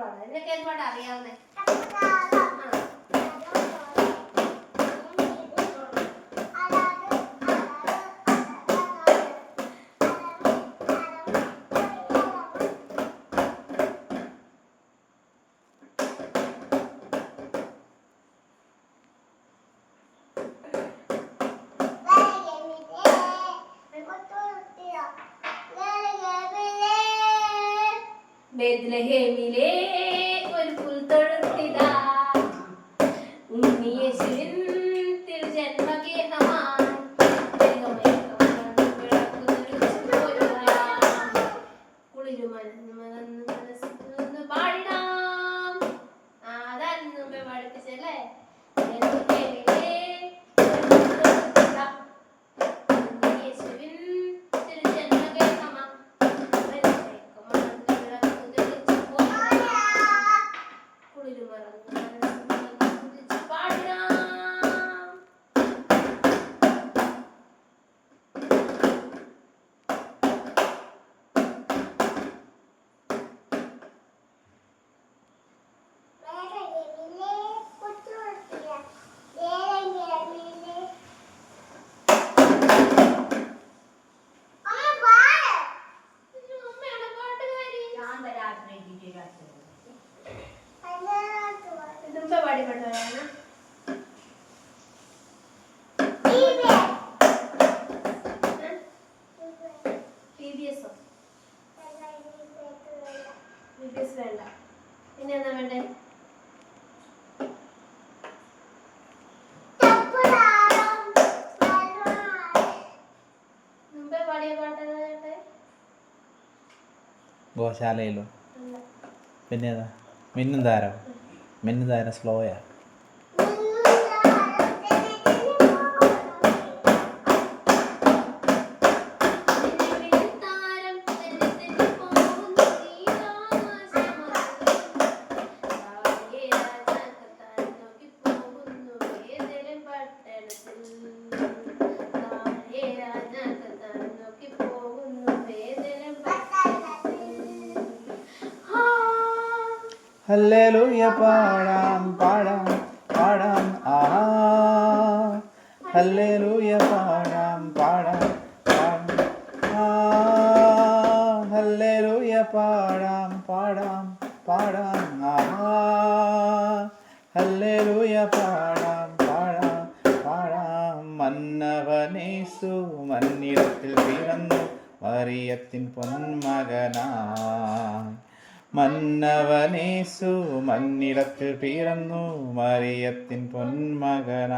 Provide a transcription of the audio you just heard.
പാടാം. നിനക്ക് ഏത് പാട്ടാ അറിയാവുന്നേ? ബേത്ലഹേമിലെ ഒരു പുൽത്തൊഴുത്തിതാ ഉണ്ണിയേശുവിൻ തിരുജന്മഗേഹമായി കുളിരുമലന്ന് മനസ്സൊന്ന് പാടിടാം. അതായിരുന്നു മുമ്പേ പഠിപ്പിച്ചല്ലേ? വേണ്ട. പിന്നെ എന്താ വേണ്ടേ? മുമ്പേ പാടിയ പാട്ട് ഗോശാലയിലോ? പിന്നെ ഏതാ? മിന്നും താരം. മിന്നും താരം സ്ലോയാ. ഹല്ലേലൂയ പാടാം പാടാം പാടാം ആഹാ. ഹല്ലേലൂയ പാടാം പാടാം പാടാം ഹല്ലേലൂയ പാടാം പാടാം പാടാം ആഹാ. ഹല്ലേലൂയ പാടാം പാടാം പാടാം. മന്നവനേസു മന്നിടത്തിൽ പിറന്നു മറിയത്തിൻ പൊന്മകനായി. മന്നവനേസു മന്നിടത്തിൽ പിറന്നു മറിയത്തിൻ പൊന്മകനായി.